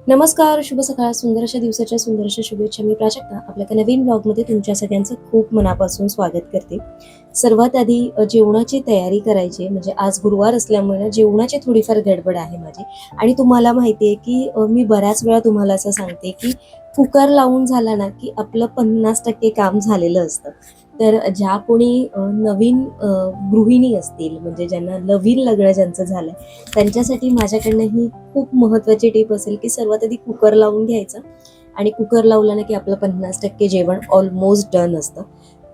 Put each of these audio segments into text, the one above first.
नमस्कार, शुभ सकाळ. सुंदर अशा दिवसाच्या सुंदर अशा शुभेच्छा. मी प्राजक्ता आपल्या एका नवीन ब्लॉगमध्ये तुमच्या सगळ्यांचं खूप मनापासून स्वागत करते. सर्वात आधी जेवणाची तयारी करायची आहे. म्हणजे आज गुरुवार असल्यामुळे ना जेवणाची थोडीफार गडबड आहे माझी. आणि तुम्हाला माहिती आहे की मी बऱ्याच वेळा तुम्हाला असं सांगते की कुकर लावून झाला ना की आपलं 50% काम झालेलं असतं. तर ज्या कोणी नवीन गृहिणी असतील, म्हणजे ज्यांना नवीन लग्न ज्यांचं झालंय, त्यांच्यासाठी माझ्याकडनं ही खूप महत्त्वाची टिप असेल की सर्वात आधी कुकर लावून घ्यायचा. आणि कुकर लावला ना की आपलं 50% जेवण ऑलमोस्ट डन असतं.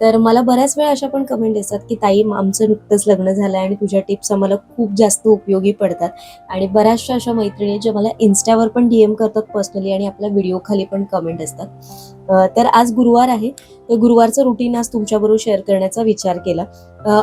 तर मला बऱ्याच वेळा अशा पण कमेंट येतात की ताई, आमचं नुकतंच लग्न झालं आणि तुझ्या टिप्स आम्हाला खूप जास्त उपयोगी पडतात. आणि बऱ्याचशा अशा मैत्रिणी ज्या मला इन्स्टावर पण DM करतात पर्सनली, आणि आपल्या व्हिडिओ खाली पण कमेंट असतात. तर आज गुरुवार आहे. तर गुरुवारचं रुटीन आज तुमच्याबरोबर शेअर करण्याचा विचार केला.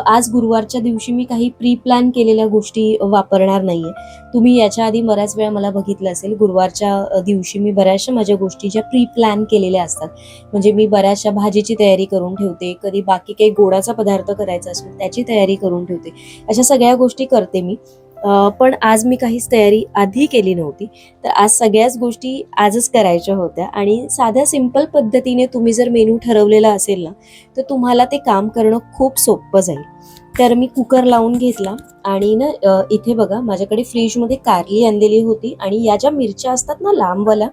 आज गुरुवारच्या दिवशी मी काही प्री प्लॅन केलेल्या गोष्टी वापरणार नाहीये. तुम्ही याच्या आधी बऱ्याच वेळा मला बघितलं असेल, गुरुवारच्या दिवशी मी बऱ्याचशा माझ्या गोष्टी ज्या प्री प्लॅन केलेल्या असतात. म्हणजे मी बऱ्याचशा भाजीची तयारी करून ठेवते, कधी बाकी काही गोडाचा पदार्थ करायचा असेल त्याची तयारी करून ठेवते. अशा सगळ्या गोष्टी करते मी. पण आज मी काहीच तयारी आधी केली नव्हती. तर आज सगळ्याच गोष्टी आजच करायच्या होत्या, आणि साध्या सिंपल पद्धतीने तुम्ही जर मेनू ठरवलेला असेल ना, तर तुम्हाला ते काम करणं खूप सोपं जाईल. तर मी कुकर लावून घेतला. आणि ना इथे बघा, माझ्याकडे फ्रीजमध्ये कारली आणलेली होती, आणि या ज्या मिरच्या असतात ना लांबवाल्या,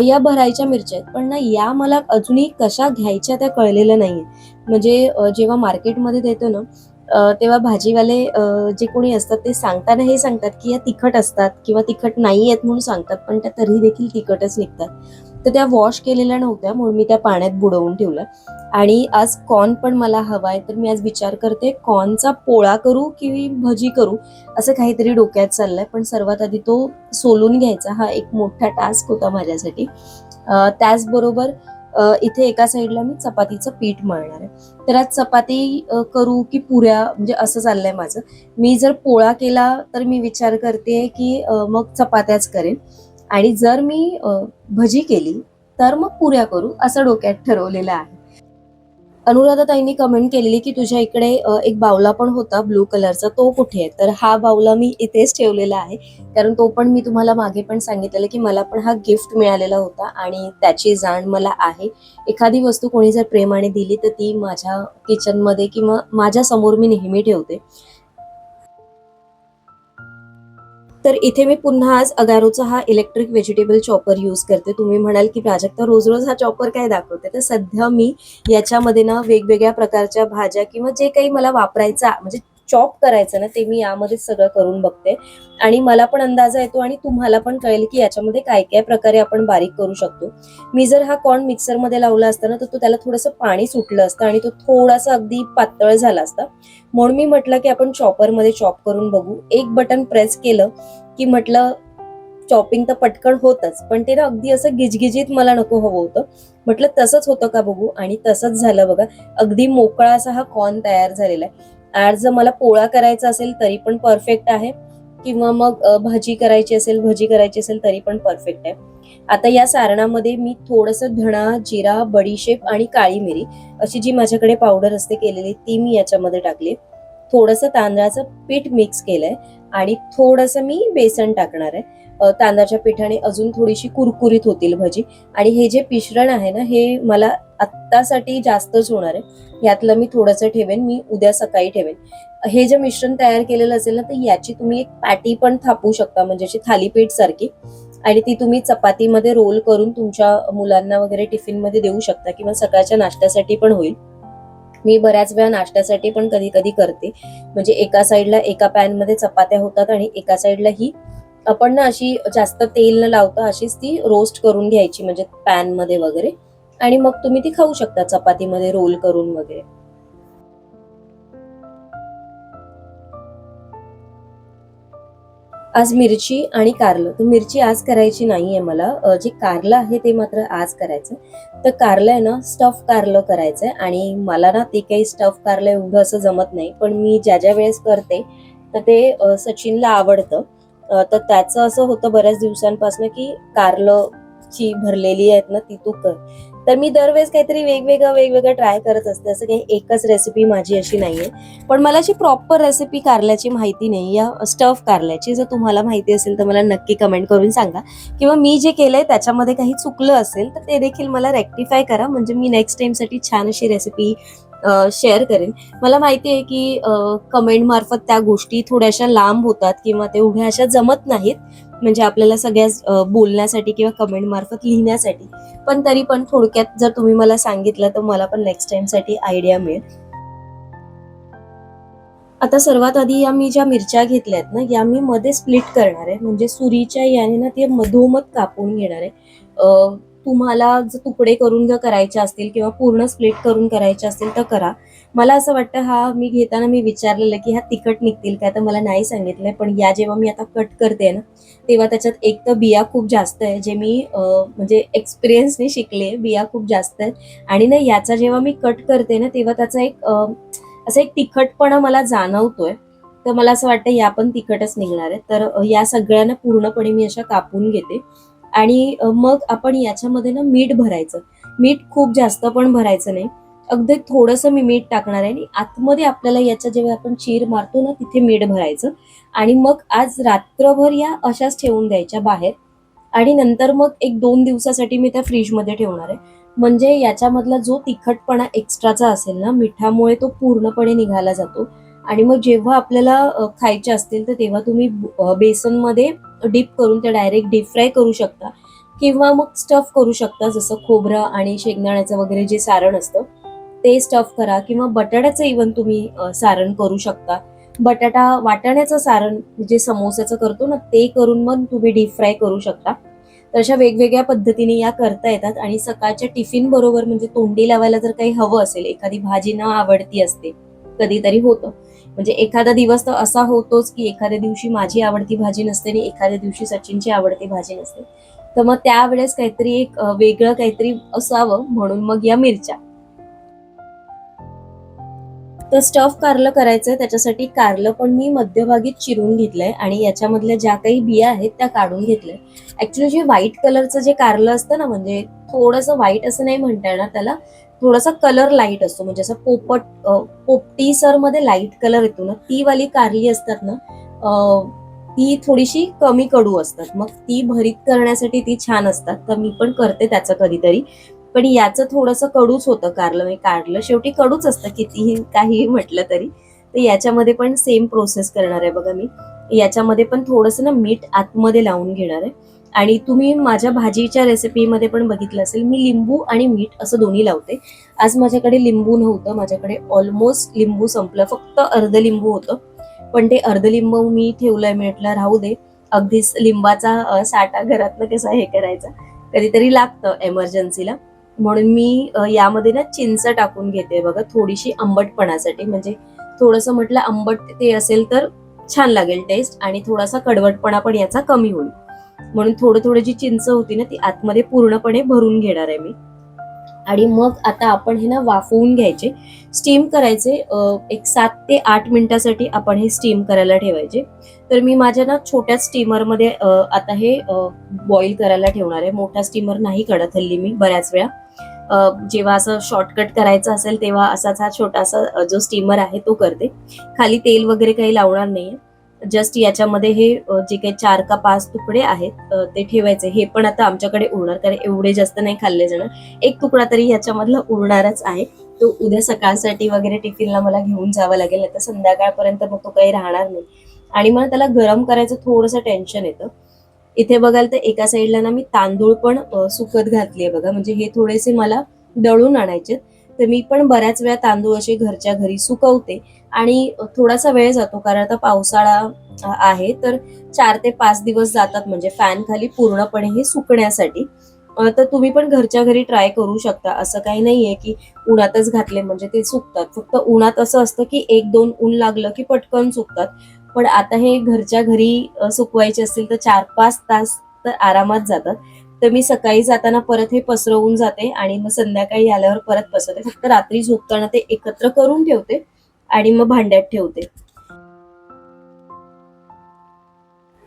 या भरायच्या मिरच्या आहेत. पण ना या मला अजूनही कशा घ्यायच्या त्या कळलेलं नाहीये. म्हणजे जेव्हा मार्केटमध्ये देतो ना, तेव्हा भाजीवाले जे कोणी असतात ते सांगताना हे सांगतात की या तिखट असतात किंवा तिखट नाही आहेत म्हणून सांगतात, पण त्या तरी देखील तिखटच निघतात. तर त्या वॉश केलेल्या नव्हत्या, म्हणून मी त्या पाण्यात बुडवून ठेवल्या. आणि आज कॉर्न पण मला हवाय, तर मी आज विचार करते कॉर्नचा पोळा करू की भजी करू, असं काहीतरी डोक्यात चाललंय. पण सर्वात आधी तो सोलून घ्यायचा हा एक मोठा टास्क होता माझ्यासाठी. त्याचबरोबर इथे एका साईडला मी चपातीचं पीठ मळणार आहे. तर आज चपाती करू की पुऱ्या, म्हणजे असं चाललंय माझं. मी जर पोळा केला तर मी विचार करते की मग चपात्याच करेन. आणि जर मी भजी केली तर मग पुऱ्या करू, असं डोक्यात ठरवलेलं आहे. अनुराधाताईंनी कमेंट केलेली की तुझ्या इकडे एक बावला पण होता ब्लू कलरचा, तो कुठे आहे? तर हा बावला मी इथेच ठेवलेला आहे. कारण तो पण मी तुम्हाला मागे पण सांगितलेलं की मला पण हा गिफ्ट मिळालेला होता, आणि त्याची जाण मला आहे. एखादी वस्तू कोणी जर प्रेमाने दिली तर ती माझ्या किचनमध्ये किंवा माझ्या समोर मी नेहमी ठेवते. तर इथे मी पुन्हा आज अगारोचा हा इलेक्ट्रिक व्हेजिटेबल चॉपर यूज करते. तुम्ही म्हणाल की प्राजक्ता, रोज रोज हा चॉपर काय दाखवते? तर सध्या मी याच्यामध्ये ना वेगवेगळ्या प्रकारच्या भाज्या किंवा जे काही मला वापरायचं, म्हणजे चॉप करायचं ना, ते मी यामध्ये सगळं करून बघते. आणि मला पण अंदाजा येतो आणि तुम्हाला पण कळेल की याच्यामध्ये काय काय प्रकारे आपण बारीक करू शकतो. मी जर हा कॉर्न मिक्सरमध्ये लावला असता ना, तर तो त्याला थोडंसं पाणी सुटलं असतं आणि तो थोडासा अगदी पातळ झाला असता. म्हणून मी म्हटलं की आपण चॉपरमध्ये चॉप करून बघू. एक बटन प्रेस केलं की म्हटलं चॉपिंग तर पटकन होतच, पण ते ना अगदी असं गिजगिजीत मला नको हवं होतं. म्हटलं तसंच होतं का बघू, आणि तसंच झालं बघा. अगदी मोकळा असा हा कॉर्न तयार झालेला आहे. आज जर मला पोळा करायचा असेल तरी पण परफेक्ट आहे, किंवा मग भजी करायची असेल तरी पण परफेक्ट आहे. आता या सारणामध्ये मी थोडंसं धणा, जिरा, बडीशेप आणि काळी मिरी अशी जी माझ्याकडे पावडर असते केलेली, ती मी याच्यामध्ये टाकली. थोडंसं तांदळाचं पीठ मिक्स केलंय, आणि थोडंसं मी बेसन टाकणार आहे. तांदळाच्या पिठाने अजून थोडीशी कुरकुरीत होतील भजी. आणि हे जे मिश्रण आहे ना, हे मला आत्तासाठी जास्तच होणार आहे. यातलं मी थोडंसं ठेवेन, मी उद्या सकाळी ठेवेन. हे जे मिश्रण तयार केलेलं असेल ना, तर याची तुम्ही एक पॅटी पण थापू शकता, म्हणजे अशी थालीपीठ सारखी. आणि ती तुम्ही चपातीमध्ये रोल करून तुमच्या मुलांना वगैरे टिफिनमध्ये देऊ शकता, किंवा सकाळच्या नाश्त्यासाठी पण होईल. मी बऱ्याच वेळा नाश्त्यासाठी पण कधी कधी करते. म्हणजे एका साईडला एका पॅन मध्ये चपात्या होतात, आणि एका साईडला ही आपण ना अशी जास्त तेल न लावता अशीच ती रोस्ट करून घ्यायची, म्हणजे पॅन मध्ये वगैरे. आणि मग तुम्ही ती खाऊ शकता चपातीमध्ये रोल करून वगैरे. आज मिरची आणि कारलं. तर मिरची आज करायची नाहीये मला. जे कारलं आहे ते मात्र आज करायचं. तर कारलं आहे ना, स्टफ कारलं करायचंय, आणि मला ना ते काही स्टफ कारलं एवढं असं जमत नाही. पण मी ज्या ज्या वेळेस करते तर ते सचिनला आवडतं. तर त्याचं असं होतं बऱ्याच दिवसांपासून की कारलं ची भरलेली आहेत ना ती तू कर. तर मी दरवेळेस काहीतरी वेगवेगळं ट्राय करत असते. असं काही एकच रेसिपी माझी अशी नाहीये. पण मला अशी प्रॉपर रेसिपी कारल्याची माहिती नाही, या स्टफ कारल्याची. जर तुम्हाला माहिती असेल तर मला नक्की कमेंट करून सांगा, किंवा मी जे केलंय त्याच्यामध्ये काही चुकलं असेल तर ते देखील मला रेक्टिफाय करा, म्हणजे मी नेक्स्ट टाइमसाठी छान अशी रेसिपी शेअर करेन. मला माहिती आहे की कमेंट मार्फत त्या गोष्टी थोड्याशा लांब होतात किंवा तेवढ्या अशा जमत नाहीत, म्हणजे आपल्याला सगळ्या बोलण्यासाठी किंवा कमेंट मार्फत लिहिण्यासाठी. पण तरी पण थोडक्यात जर तुम्ही मला सांगितलं तर मला पण नेक्स्ट टाइमसाठी आयडिया मिळेल. आता सर्वात आधी या मी ज्या मिरच्या घेतल्यात ना, या मी मध्ये स्प्लिट करणार आहे, म्हणजे सुरीच्या याने ना ते मधोमध कापून घेणार आहे. तुम्हाला जर तुकडे करून जर करायचे असतील किंवा पूर्ण स्प्लिट करून करायचे असतील तर करा. मला असं वाटतं, हा मी घेताना मी विचारलेलं की ह्या तिखट निघतील काय, तर मला नाही सांगितलंय. पण या जेव्हा मी आता कट करते ना, तेव्हा त्याच्यात एक तर बिया खूप जास्त आहे, जे मी म्हणजे एक्सपिरियन्सने शिकले, बिया खूप जास्त आहेत. आणि ना याचा जेव्हा मी कट करते ना, तेव्हा त्याचा एक असा एक तिखटपणा मला जाणवतोय. तर मला असं वाटतं या पण तिखटच निघणार आहे. तर या सगळ्यांना पूर्णपणे मी अशा कापून घेते. आणि मग आपण याच्यामध्ये ना मीठ भरायचं. मीठ खूप जास्त पण भरायचं नाही, अगदी थोडंसं मी मीठ टाकणार आहे. आणि आतमध्ये आपल्याला याच्या जेव्हा आपण चीर मारतो ना, तिथे मीठ भरायचं. आणि मग आज रात्रभर या अशाच ठेवून द्यायच्या बाहेर. आणि नंतर मग 1-2 दिवसासाठी मी त्या फ्रीजमध्ये ठेवणार आहे. म्हणजे याच्यामधला जो तिखटपणा एक्स्ट्राचा असेल ना, मिठामुळे तो पूर्णपणे निघाला जातो. आणि मग जेव्हा आपल्याला खायचे असतील तर तेव्हा तुम्ही बेसनमध्ये डीप करून ते डायरेक्ट डीप फ्राय करू शकता, किंवा मग स्टफ करू शकता, जसं खोबरं आणि शेंगदाण्याचं वगैरे जे सारण असतं ते स्टफ करा, किंवा बटाट्याचं इव्हन तुम्ही सारण करू शकता. बटाटा वाटाण्याचं सारण जे समोसाचं करतो ना, ते करून मग तुम्ही डीप फ्राय करू शकता. तर अशा वेगवेगळ्या पद्धतीने या करता येतात. आणि सकाळच्या टिफिन बरोबर म्हणजे तोंडी लावायला जर काही हवं असेल, एखादी भाजी न आवडती असते, कधीतरी होतं, म्हणजे एखादा दिवस तर असा होतोच की एखाद्या दिवशी माझी आवडती भाजी नसते आणि एखाद्या दिवशी सचिनची आवडती भाजी नसते. तर मग त्यावेळेस काहीतरी एक वेगळं काहीतरी असावं, म्हणून मग या मिरच्या. तर स्टफ कारलं करायचंय, त्याच्यासाठी कारलं पण मी मध्यभागी चिरून घेतलंय आणि याच्यामधल्या ज्या काही बिया आहेत त्या काढून घेतलंय. ऍक्च्युली जे व्हाईट कलरचं जे कारलं असतं ना, म्हणजे थोडंसं व्हाईट असं नाही म्हणता येणार त्याला, थोडासा कलर लाईट असतो, म्हणजे असं पोपटीसर मध्ये लाईट कलर येतो ना, ती वाली कारली असतात ना, ती थोडीशी कमी कडू असतात. मग ती भरीत करण्यासाठी ती छान असतात, तर मी पण करते त्याचं कधीतरी. पण याचं थोडंसं कडूच होतं कारलं, मी काढलं शेवटी कडूच असतं कितीही काहीही म्हटलं तरी. तर याच्यामध्ये पण सेम प्रोसेस करणार आहे बघा मी. याच्यामध्ये पण थोडंसं ना मीठ आतमध्ये लावून घेणार आहे. आणि तुम्ही माझ्या भाजीच्या रेसिपीमध्ये पण बघितलं असेल, मी लिंबू आणि मीठ असं दोन्ही लावते. आज माझ्याकडे लिंबू नव्हतं, माझ्याकडे ऑलमोस्ट लिंबू संपलं, फक्त अर्ध लिंबू होतं. पण ते अर्ध लिंबू मी ठेवलंय, म्हटलं राहू दे. अगदीच लिंबाचा साठा घरातनं कसा हे करायचा, कधीतरी लागतं एमर्जन्सीला. म्हणून मी यामध्ये ना चिंच टाकून घेते बघा, थोडीशी आंबटपणासाठी. म्हणजे थोडंसं म्हटलं आंबट ते असेल तर छान लागेल टेस्ट, आणि थोडासा कडवटपणा पण याचा कमी होईल. म्हणून थोडं थोडं जी चिंच होती ना, ती आतमध्ये पूर्णपणे भरून घेणार आहे मी. आणि मग आता आपण हे ना वाफवून घ्यायचे, स्टीम करायचे. एक 7 ते 8 मिनिटासाठी आपण हे स्टीम करायला ठेवायचे. तर मी माझ्या ना छोट्या स्टीमरमध्ये आता हे बॉईल करायला ठेवणार आहे. मोठा स्टीमर नाही काढत हल्ली मी बऱ्याच वेळा. जेव्हा असं शॉर्टकट करायचं असेल तेव्हा असाच हा छोटासा जो स्टीमर आहे तो करते. खाली तेल वगैरे काही लावणार नाहीये. जस्ट याच्यामध्ये हे जे काही 4 का 5 तुकडे आहेत ते ठेवायचे. हे पण आता आमच्याकडे उरणार, कारण एवढे जास्त नाही खाल्ले जाणार. एक तुकडा तरी याच्यामधला उरणारच आहे. तो उद्या सकाळसाठी वगैरे टिफिनला मला घेऊन जावं लागेल, आता संध्याकाळपर्यंत मग तो काही राहणार नाही. आणि मला त्याला गरम करायचं थोडंसं टेन्शन येतं. इथे बघाल तर एका साईडला ना मी तांदूळ पण सुकत घातलीये बघा, म्हणजे हे थोडेसे मला दळून आणायचे. तर मी पण बऱ्याच वेळा तांदूळ असे घरच्या घरी सुकवते. आणि थोडासा वेळ जातो, कारण आता पावसाळा आहे, तर 4 ते 5 दिवस जातात म्हणजे फॅन खाली पूर्णपणे हे सुकण्यासाठी. तर तुम्ही पण घरच्या घरी ट्राय करू शकता. असं काही नाहीये की उन्हातच घातले म्हणजे ते सुकतात. फक्त उन्हात असं असतं की 1-2 ऊन लागलं की पटकन सुकतात. पण आता हे घरच्या घरी सुकवायचे असतील तर 4-5 तास तर आरामात जातात. तर मी सकाळी जाताना परत हे पसरवून जाते आणि मग संध्याकाळी आल्यावर परत पसरते. फक्त रात्री झोपताना ते एकत्र करून ठेवते आणि मग भांड्यात ठेवते.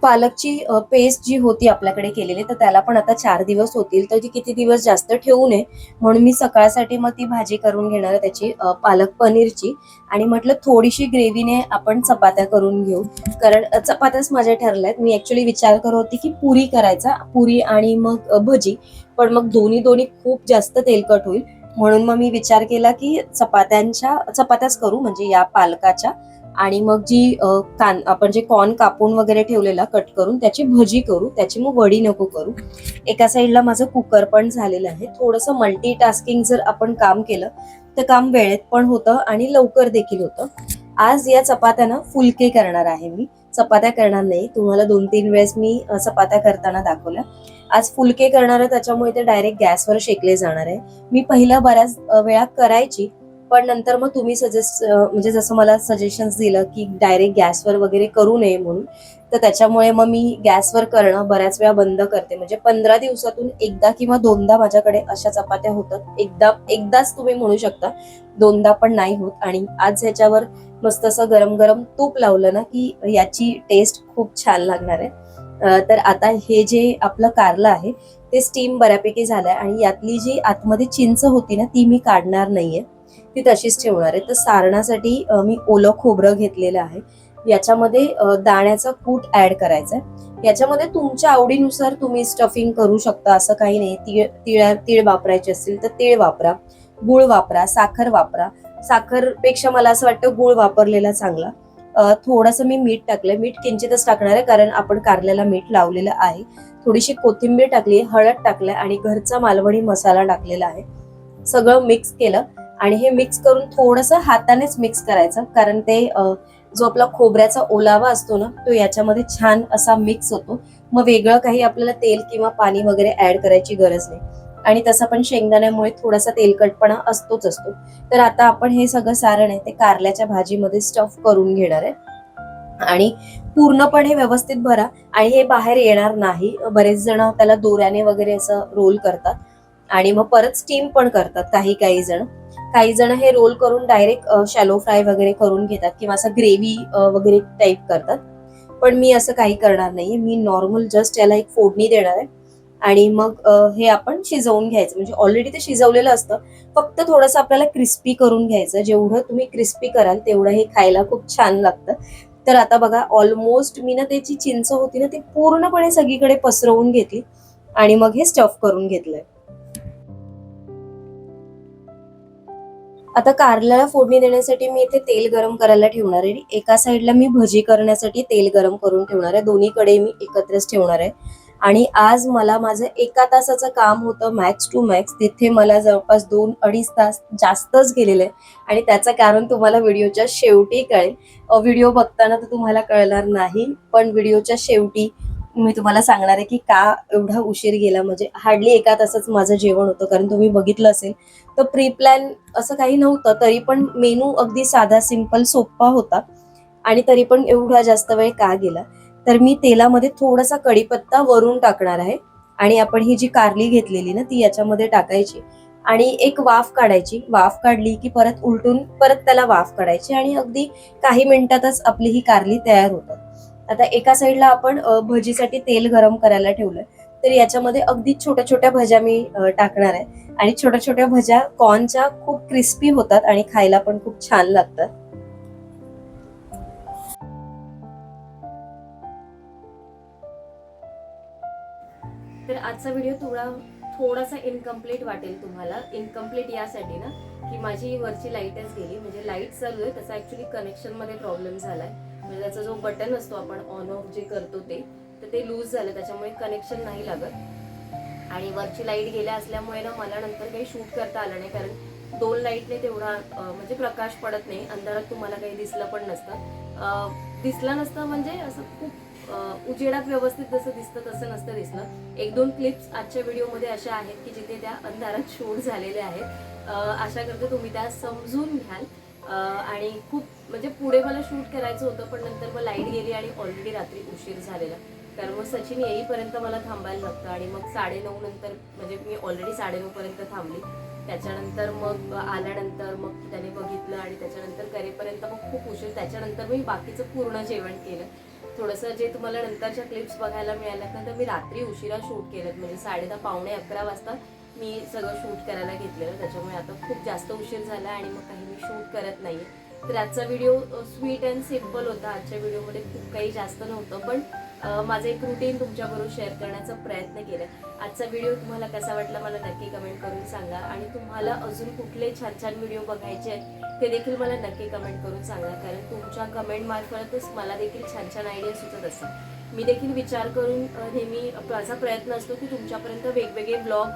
पालकची पेस्ट जी होती आपल्याकडे केलेली, तर त्याला पण आता 4 दिवस होतील, तर ती किती दिवस जास्त ठेवू नये म्हणून मी सकाळसाठी मग ती भाजी करून घेणार आहे त्याची, पालक पनीरची. आणि म्हटलं थोडीशी ग्रेव्हीने आपण चपात्या करून घेऊ, कारण चपात्याच माझ्या ठरल्यात. मी ऍक्च्युली विचार करत होती की पुरी करायचा, पुरी आणि मग भजी, पण मग दोन्ही दोन्ही खूप जास्त तेलकट होईल, म्हणून मग मी विचार केला की चपात्याच करू, म्हणजे या पालकाच्या. आणि मग जी आपण जे कॉर्न कापून वगैरे ठेवलेला कट करून त्याची भजी करू, त्याची मग वडी नको करू. एका साईडला माझं कुकर पण झालेलं आहे. थोडंसं मल्टीटास्किंग जर आपण काम केलं तर काम वेळेत पण होतं आणि लवकर देखील होतं. आज या चपात्या ना फुलके करणार आहे मी, चपात्या करणार नाही. तुम्हाला 2-3 वेळेस मी चपात्या करताना दाखवल्या. आज फुलके करणार आहे, त्याच्यामुळे ते डायरेक्ट गॅसवर शेकले जाणार आहे. मी पहिला बऱ्याच वेळा करायची, पण नंतर मग तुम्ही म्हणजे जसं मला सजेशन्स दिलं की डायरेक्ट गॅसवर वगैरे करू नये म्हणून, तर त्याच्यामुळे मग मी गॅसवर करणं बऱ्याच वेळा बंद करते. म्हणजे 15 दिवसातून एकदा किंवा दोनदा माझ्याकडे अशा चपात्या होतात. एकदाच तुम्ही म्हणू शकता, दोनदा पण नाही होत. आणि आज ह्याच्यावर मस्त असं गरम गरम तूप लावलं ना की याची टेस्ट खूप छान लागणार आहे. तर आता हे जे आपलं कारलं आहे ते स्टीम बऱ्यापैकी झालंय, आणि यातली जी आतमध्ये चिंच होती ना ती मी काढणार नाहीये, ती तशीच ठेवणार आहे. तर सारणासाठी मी ओलं खोबरं घेतलेलं आहे. याच्यामध्ये दाण्याचा कूट ऍड करायचा आहे. याच्यामध्ये तुमच्या आवडीनुसार तुम्ही स्टफिंग करू शकता, असं काही नाही. तीळ वापरायचे असतील तर तीळ वापरा, गुळ वापरा, साखर वापरा. साखरपेक्षा मला असं वाटतं गुळ वापरलेला चांगला. थोडंसं मी मीठ टाकलंय, मीठ किंचितच टाकणार आहे कारण आपण कारल्याला मीठ लावलेलं आहे. थोडीशी कोथिंबीर टाकली, हळद टाकलंय आणि घरचा मालवणी मसाला टाकलेला आहे. सगळं मिक्स केलं आणि हे मिक्स करून थोडंसं हातानेच मिक्स करायचं, कारण ते जो आपला खोबऱ्याचा ओलावा असतो ना तो याच्यामध्ये छान असा मिक्स होतो. मग वेगळं काही आपल्याला तेल किंवा पाणी वगैरे ऍड करायची गरज नाही. आणि तसं पण शेंगदाण्यामुळे थोडासा तेलकटपणा असतोच असतो. तर आता आपण हे सगळं सारण आहे ते कारल्याच्या भाजीमध्ये स्टफ करून घेणार आहे. आणि पूर्णपणे व्यवस्थित भरा, आणि हे बाहेर येणार नाही. बरेच जण त्याला दोऱ्याने वगैरे असं रोल करतात आणि मग परत स्टीम पण करतात. काही जण हे रोल करून डायरेक्ट शॅलो फ्राय वगैरे करून घेतात किंवा असं ग्रेव्ही वगैरे टाईप करतात. पण मी असं काही करणार नाहीये. मी नॉर्मल जस्ट याला एक फोडणी देणार आहे आणि मग हे आपण शिजवून घ्यायचं. म्हणजे ऑलरेडी ते शिजवलेलं असतं, फक्त थोडंसं आपल्याला क्रिस्पी करून घ्यायचं. जेवढं तुम्ही क्रिस्पी कराल तेवढं हे खायला खूप छान लागतं. तर आता बघा, ऑलमोस्ट मी ना त्याची चिंच होती ना ती पूर्णपणे सगळीकडे पसरवून घेतली आणि मग हे स्टफ करून घेतलंय. आता कारल्याला फोडणी देण्यासाठी मी इथे तेल गरम करायला ठेवणार आहे. एका साईडला मी भजी करण्यासाठी तेल गरम करून ठेवणार आहे. दोन्हीकडे मी एकत्रच ठेवणार आहे. आणि आज मला माझं 1 तासाचं काम होतं मॅक्स टू मॅक्स. तिथे मला जवळपास 2-2.5 तास जास्तच गेलेले आहे, आणि त्याचं कारण तुम्हाला व्हिडिओच्या शेवटी कळेल. व्हिडिओ बघताना तर तुम्हाला कळणार नाही, पण व्हिडिओच्या शेवटी मी तुम्हाला सांगणार आहे की का एवढा उशीर गेला. म्हणजे हार्डली 1 तासच माझं जेवण होतं, कारण तुम्ही बघितलं असेल तर प्री प्लॅन असं काही नव्हतं. तरी पण मेनू अगदी साधा सिंपल सोपा होता, आणि तरी पण एवढा जास्त वेळ का गेला. तर मी तेलामध्ये थोडासा कढीपत्ता वरून टाकणार आहे, आणि आपण ही जी कारली घेतलेली ना ती याच्यामध्ये टाकायची आणि एक वाफ काढायची. वाफ काढली की परत उलटून परत त्याला वाफ काढायची, आणि अगदी काही मिनिटातच आपली ही कारली तयार होतात. आता एका साईडला आपण भजीसाठी तेल गरम करायला ठेवलंय, तर याच्यामध्ये अगदी छोट्या छोट्या भज्या मी टाकणार आहे. आणि छोट्या छोट्या भज्या कॉर्नच्या खूप क्रिस्पी होतात आणि खायला पण खूप छान लागतात. तर आजचा व्हिडिओ थोडासा इनकम्प्लीट वाटेल तुम्हाला. इनकम्प्लीट यासाठी ना की माझी वरची लाईटच गेली. म्हणजे लाईट चालू आहे, त्याचा ऍक्च्युली कनेक्शन मध्ये प्रॉब्लेम झालाय. म्हणजे त्याचा जो बटन असतो आपण ऑन ऑफ जे करतो ते लूज झालं, त्याच्यामुळे कनेक्शन नाही लागत. आणि वरची लाईट गेल्या असल्यामुळे ना मला नंतर काही शूट करता आलं नाही, कारण 2 लाईटने तेवढा म्हणजे प्रकाश पडत नाही. अंधारात तुम्हाला काही दिसलं पण नसतं. दिसलं नसतं म्हणजे असं खूप उजेडात व्यवस्थित जसं दिसतं तसं नसतं दिसलं. 1-2 क्लिप्स आजच्या व्हिडिओमध्ये अशा आहेत की जिथे त्या अंधारात शूट झालेल्या आहेत. आशा करते तुम्ही त्या समजून घ्याल. आणि खूप म्हणजे पुढे मला शूट करायचं होतं, पण नंतर मग लाईट गेली आणि ऑलरेडी रात्री उशीर झालेला, कारण मग सचिन येईपर्यंत मला थांबायला लागतं. आणि मग 9:30 नंतर, म्हणजे मी ऑलरेडी 9:30 पर्यंत थांबली. त्याच्यानंतर मग आल्यानंतर मग त्याने बघितलं आणि त्याच्यानंतर करेपर्यंत मग खूप उशीर. त्याच्यानंतर मी बाकीचं पूर्ण जेवण केलं. थोडंसं जे तुम्हाला नंतरच्या क्लिप्स बघायला मिळाल्यात ना, तर मी रात्री उशिरा शूट केलं, म्हणजे 10:30 पावणे 11 वाजता मी सगळं शूट करायला घेतलेलं. त्याच्यामुळे आता खूप जास्त उशीर झाला आणि मग काही मी शूट करत नाहीये. तर आजचा व्हिडिओ स्वीट अँड सिम्पल होता. आजच्या व्हिडिओमध्ये खूप काही जास्त नव्हतं, पण माझं एक रुटीन तुमच्याबरोबर शेअर करण्याचा प्रयत्न केला. आजचा व्हिडिओ तुम्हाला कसा वाटला मला नक्की कमेंट करून सांगा, आणि तुम्हाला अजून कुठले छान छान व्हिडिओ बघायचे आहेत ते देखील मला नक्की कमेंट करून सांगा, कारण तुमच्या कमेंट मार्फतच मला देखील छान छान आयडिया सुचत असतात. मी देखील विचार करून नेहमी माझा प्रयत्न असतो की तुमच्यापर्यंत वेगवेगळे ब्लॉग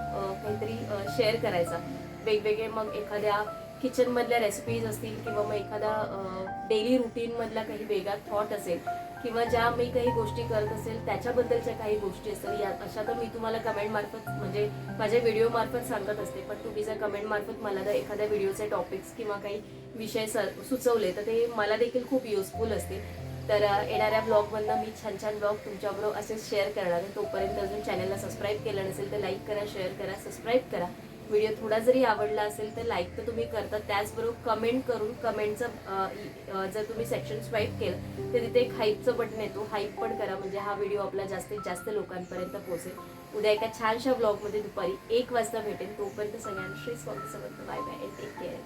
काहीतरी शेअर करायचा. वेगवेगळे मग एखाद्या किचनमधल्या रेसिपीज असतील, किंवा मग एखादा डेली रुटीनमधला काही वेगळा थॉट असेल, किंवा ज्या मी काही गोष्टी करत असेल त्याच्याबद्दलच्या काही गोष्टी असतील, या अशा तर मी तुम्हाला कमेंट मार्फत म्हणजे माझ्या व्हिडिओ मार्फत सांगत असते. पण तुम्ही जर कमेंट मार्फत मला जर एखाद्या व्हिडिओचे टॉपिक्स किंवा काही विषय सुचवले तर ते मला देखील खूप युजफुल असतील. तर येणाऱ्या ब्लॉगमधनं मी छान छान ब्लॉग तुमच्याबरोबर असेच शेअर करणार आहे. तोपर्यंत अजून चॅनलला सबस्क्राईब केलं नसेल तर लाईक करा, शेअर करा, सबस्क्राईब करा. व्हिडिओ थोडा जरी आवडला असेल तर लाईक तर तुम्ही करता, त्याचबरोबर कमेंट करून कमेंटचं जर तुम्ही सेक्शन स्वाईप केलं तर तिथे एक हाईपचं बटन येतो, हाईप पण करा, म्हणजे हा व्हिडिओ आपला जास्तीत जास्त लोकांपर्यंत पोहोचेल. उद्या एका छानशा ब्लॉगमध्ये दुपारी 1 वाजता भेटेल. तोपर्यंत सगळ्यांना Shri Swami Samarth. Bye bye, take care.